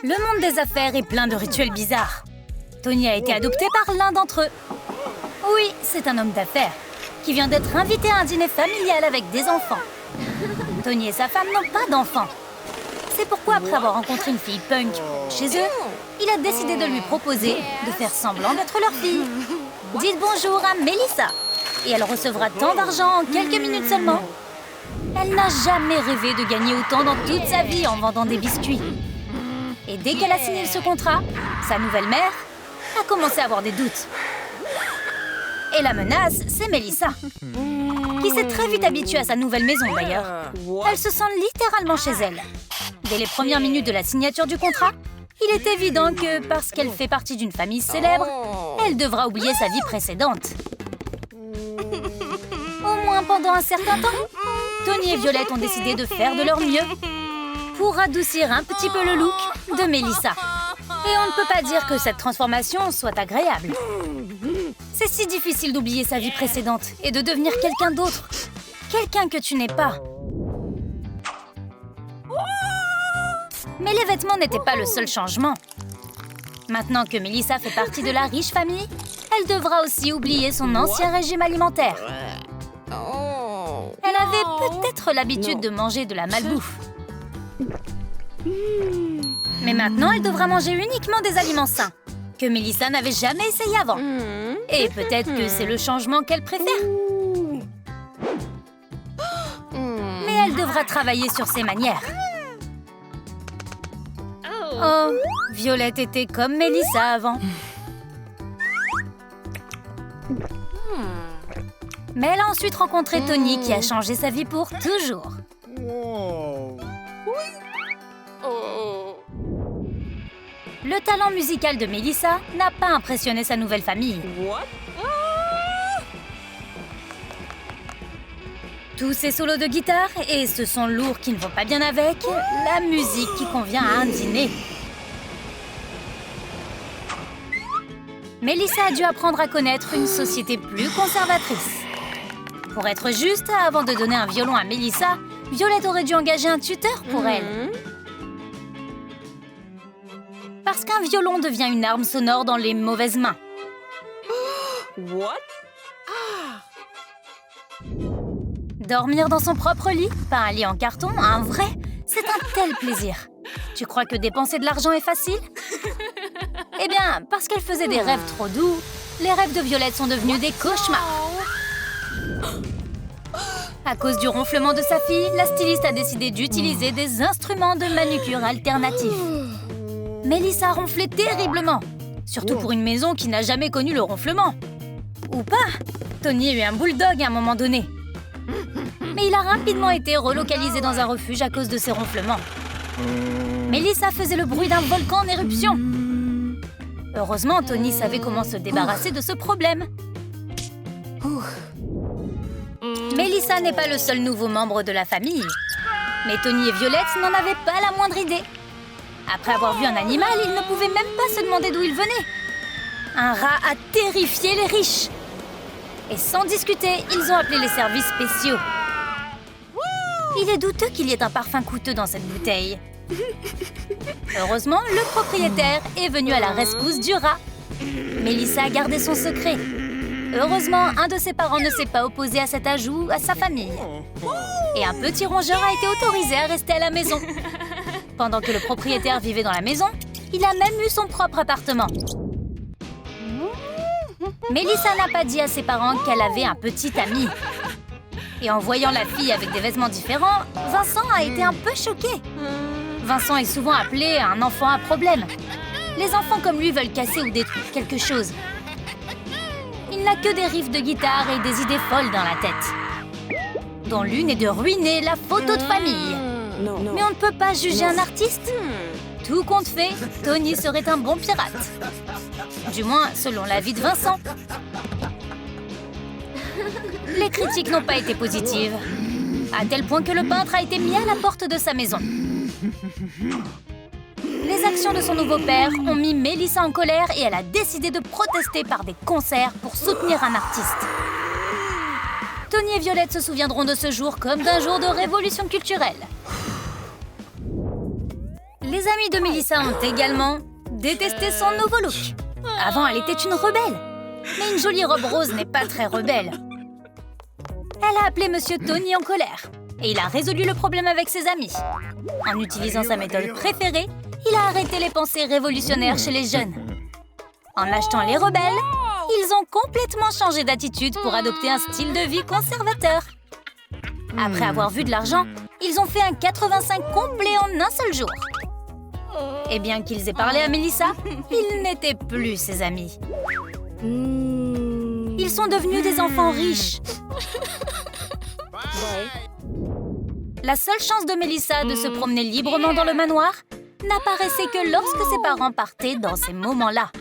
Le monde des affaires est plein de rituels bizarres. Tony a été adopté par l'un d'entre eux. Oui, c'est un homme d'affaires qui vient d'être invité à un dîner familial avec des enfants. Tony et sa femme n'ont pas d'enfants. C'est pourquoi, après avoir rencontré une fille punk chez eux, il a décidé de lui proposer de faire semblant d'être leur fille. Dites bonjour à Melissa et elle recevra tant d'argent en quelques minutes seulement. Elle n'a jamais rêvé de gagner autant dans toute sa vie en vendant des biscuits. Et dès qu'elle a signé ce contrat, sa nouvelle mère a commencé à avoir des doutes. Et la menace, c'est Melissa, qui s'est très vite habituée à sa nouvelle maison d'ailleurs. Elle se sent littéralement chez elle. Dès les premières minutes de la signature du contrat, il est évident que parce qu'elle fait partie d'une famille célèbre, elle devra oublier sa vie précédente. Au moins pendant un certain temps, Tony et Violette ont décidé de faire de leur mieux pour adoucir un petit peu le look de Melissa. Et on ne peut pas dire que cette transformation soit agréable. C'est si difficile d'oublier sa vie précédente et de devenir quelqu'un d'autre. Quelqu'un que tu n'es pas. Mais les vêtements n'étaient pas le seul changement. Maintenant que Melissa fait partie de la riche famille, elle devra aussi oublier son ancien régime alimentaire. Elle avait peut-être l'habitude de manger de la malbouffe. Mais maintenant, elle devra manger uniquement des aliments sains, que Melissa n'avait jamais essayé avant. Et peut-être que c'est le changement qu'elle préfère. Mais elle devra travailler sur ses manières. Oh, Violette était comme Melissa avant. Mais elle a ensuite rencontré Tony qui a changé sa vie pour toujours. Le talent musical de Melissa n'a pas impressionné sa nouvelle famille. Tous ces solos de guitare et ce son lourd qui ne vont pas bien avec la musique qui convient à un dîner. Melissa a dû apprendre à connaître une société plus conservatrice. Pour être juste, avant de donner un violon à Melissa, Violette aurait dû engager un tuteur pour elle. Parce qu'un violon devient une arme sonore dans les mauvaises mains. Dormir dans son propre lit, pas un lit en carton, un vrai, c'est un tel plaisir. Tu crois que dépenser de l'argent est facile? Eh bien, parce qu'elle faisait des rêves trop doux, les rêves de Violette sont devenus des cauchemars. À cause du ronflement de sa fille, la styliste a décidé d'utiliser des instruments de manucure alternatifs. Melissa ronflait terriblement, surtout pour une maison qui n'a jamais connu le ronflement. Ou pas, Tony a eu un bulldog à un moment donné. Mais il a rapidement été relocalisé dans un refuge à cause de ses ronflements. Melissa faisait le bruit d'un volcan en éruption. Heureusement, Tony savait comment se débarrasser de ce problème. Melissa n'est pas le seul nouveau membre de la famille. Mais Tony et Violette n'en avaient pas la moindre idée. Après avoir vu un animal, ils ne pouvaient même pas se demander d'où il venait. Un rat a terrifié les riches. Et sans discuter, ils ont appelé les services spéciaux. Il est douteux qu'il y ait un parfum coûteux dans cette bouteille. Heureusement, le propriétaire est venu à la rescousse du rat. Melissa a gardé son secret. Heureusement, un de ses parents ne s'est pas opposé à cet ajout à sa famille. Et un petit rongeur a été autorisé à rester à la maison. Pendant que le propriétaire vivait dans la maison, il a même eu son propre appartement. Melissa n'a pas dit à ses parents qu'elle avait un petit ami. Et en voyant la fille avec des vêtements différents, Vincent a été un peu choqué. Vincent est souvent appelé un enfant à problème. Les enfants comme lui veulent casser ou détruire quelque chose. Il n'a que des riffs de guitare et des idées folles dans la tête. Dont l'une est de ruiner la photo de famille. Mais on ne peut pas juger un artiste. Tout compte fait, Tony serait un bon pirate. Du moins, selon l'avis de Vincent. Les critiques n'ont pas été positives, à tel point que le peintre a été mis à la porte de sa maison. Les actions de son nouveau père ont mis Melissa en colère et elle a décidé de protester par des concerts pour soutenir un artiste. Tony et Violette se souviendront de ce jour comme d'un jour de révolution culturelle. Les Les amis de Melissa ont également détesté son nouveau look. Avant, elle était une rebelle. Mais une jolie robe rose n'est pas très rebelle. Elle a appelé Monsieur Tony en colère. Et il a résolu le problème avec ses amis. En utilisant sa méthode préférée, il a arrêté les pensées révolutionnaires chez les jeunes. En achetant les rebelles, ils ont complètement changé d'attitude pour adopter un style de vie conservateur. Après avoir vu de l'argent, ils ont fait un 85 complet en un seul jour. Et bien qu'ils aient parlé à Melissa, ils n'étaient plus ses amis. Ils sont devenus des enfants riches. La seule chance de Melissa de se promener librement dans le manoir n'apparaissait que lorsque ses parents partaient dans ces moments-là.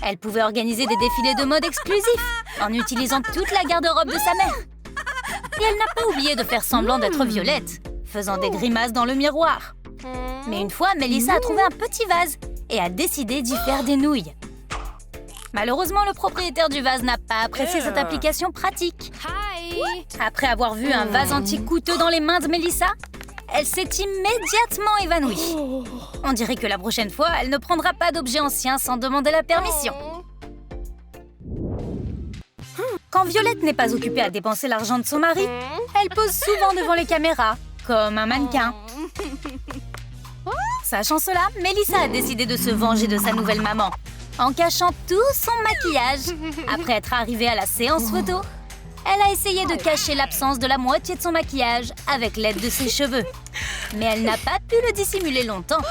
Elle pouvait organiser des défilés de mode exclusifs en utilisant toute la garde-robe de sa mère. Et elle n'a pas oublié de faire semblant d'être Violette, faisant des grimaces dans le miroir. Mais une fois, Melissa a trouvé un petit vase et a décidé d'y faire des nouilles. Malheureusement, le propriétaire du vase n'a pas apprécié cette application pratique. Après avoir vu un vase antique coûteux dans les mains de Melissa, elle s'est immédiatement évanouie. On dirait que la prochaine fois, elle ne prendra pas d'objet ancien sans demander la permission. Quand Violette n'est pas occupée à dépenser l'argent de son mari, elle pose souvent devant les caméras, comme un mannequin. Sachant cela, Melissa a décidé de se venger de sa nouvelle maman, en cachant tout son maquillage. Après être arrivée à la séance photo, elle a essayé de cacher l'absence de la moitié de son maquillage avec l'aide de ses cheveux. Mais elle n'a pas pu le dissimuler longtemps.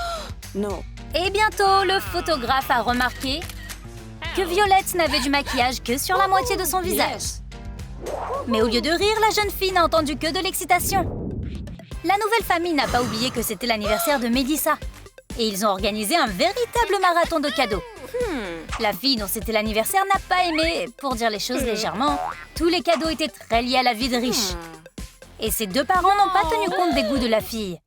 Non. Et bientôt, le photographe a remarqué que Violette n'avait du maquillage que sur la moitié de son visage. Mais au lieu de rire, la jeune fille n'a entendu que de l'excitation. La nouvelle famille n'a pas oublié que c'était l'anniversaire de Melissa. Et ils ont organisé un véritable marathon de cadeaux. La fille dont c'était l'anniversaire n'a pas aimé, pour dire les choses légèrement. Tous les cadeaux étaient très liés à la vie de riche. Et ses deux parents n'ont pas tenu compte des goûts de la fille.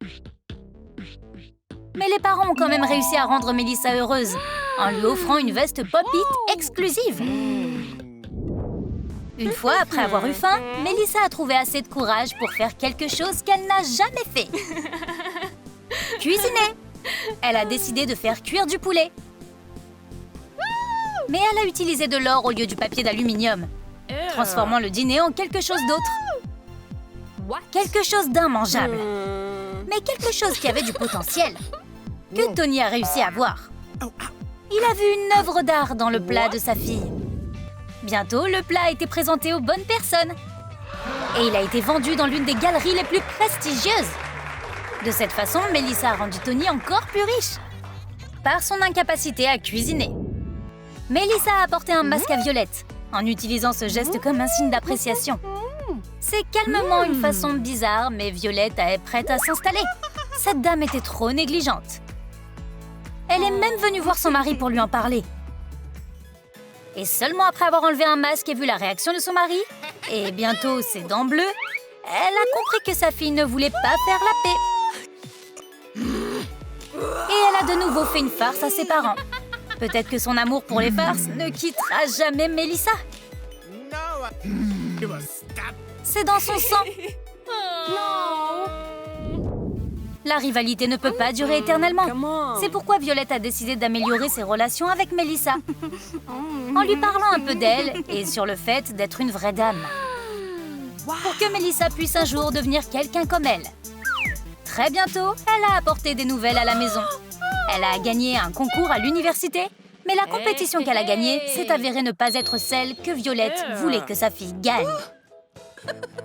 Mais les parents ont quand même réussi à rendre Melissa heureuse, en lui offrant une veste pop-it exclusive. Une fois, après avoir eu faim, Melissa a trouvé assez de courage pour faire quelque chose qu'elle n'a jamais fait. Cuisiner. Elle a décidé de faire cuire du poulet. Mais elle a utilisé de l'or au lieu du papier d'aluminium, transformant le dîner en quelque chose d'autre. Quelque chose d'immangeable. Mais quelque chose qui avait du potentiel, que Tony a réussi à voir. Il a vu une œuvre d'art dans le plat de sa fille. Bientôt, le plat a été présenté aux bonnes personnes. Et il a été vendu dans l'une des galeries les plus prestigieuses. De cette façon, Melissa a rendu Tony encore plus riche, par son incapacité à cuisiner. Melissa a apporté un masque à Violette, en utilisant ce geste comme un signe d'appréciation. C'est calmement une façon bizarre, mais Violette est prête à s'installer. Cette dame était trop négligente. Elle est même venue voir son mari pour lui en parler. Et seulement après avoir enlevé un masque et vu la réaction de son mari, et bientôt ses dents bleues, elle a compris que sa fille ne voulait pas faire la paix. Et elle a de nouveau fait une farce à ses parents. Peut-être que son amour pour les farces ne quittera jamais Melissa. C'est dans son sang. La rivalité ne peut pas durer éternellement. C'est pourquoi Violette a décidé d'améliorer ses relations avec Melissa, en lui parlant un peu d'elle et sur le fait d'être une vraie dame. Pour que Melissa puisse un jour devenir quelqu'un comme elle. Très bientôt, elle a apporté des nouvelles à la maison. Elle a gagné un concours à l'université, mais la compétition qu'elle a gagnée s'est avérée ne pas être celle que Violette voulait que sa fille gagne.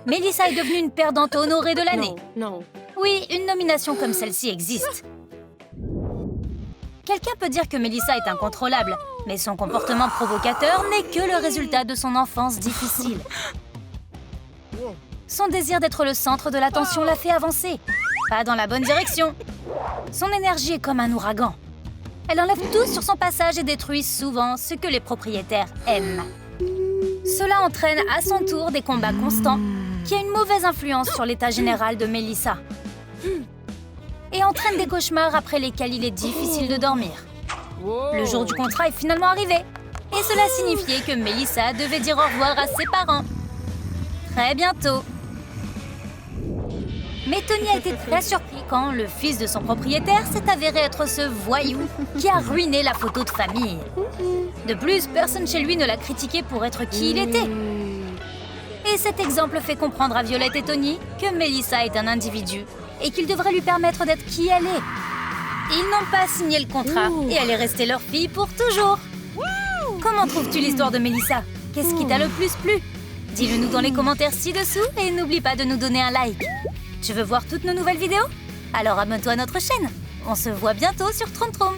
Melissa est devenue une perdante honorée de l'année. Non. Oui, une nomination comme celle-ci existe. Quelqu'un peut dire que Melissa est incontrôlable, mais son comportement provocateur n'est que le résultat de son enfance difficile. Son désir d'être le centre de l'attention l'a fait avancer, pas dans la bonne direction. Son énergie est comme un ouragan. Elle enlève tout sur son passage et détruit souvent ce que les propriétaires aiment. Cela entraîne à son tour des combats constants qui ont une mauvaise influence sur l'état général de Melissa. Et entraîne des cauchemars après lesquels il est difficile de dormir. Le jour du contrat est finalement arrivé. Et cela signifiait que Melissa devait dire au revoir à ses parents. Très bientôt. Mais Tony a été très surpris quand le fils de son propriétaire s'est avéré être ce voyou qui a ruiné la photo de famille. De plus, personne chez lui ne l'a critiqué pour être qui il était. Et cet exemple fait comprendre à Violette et Tony que Melissa est un individu et qu'il devrait lui permettre d'être qui elle est. Ils n'ont pas signé le contrat et elle est restée leur fille pour toujours. Comment trouves-tu l'histoire de Melissa? Qu'est-ce qui t'a le plus plu? Dis-le nous dans les commentaires ci-dessous et n'oublie pas de nous donner un like. Tu veux voir toutes nos nouvelles vidéos? Alors abonne-toi à notre chaîne. On se voit bientôt sur Troum Troum.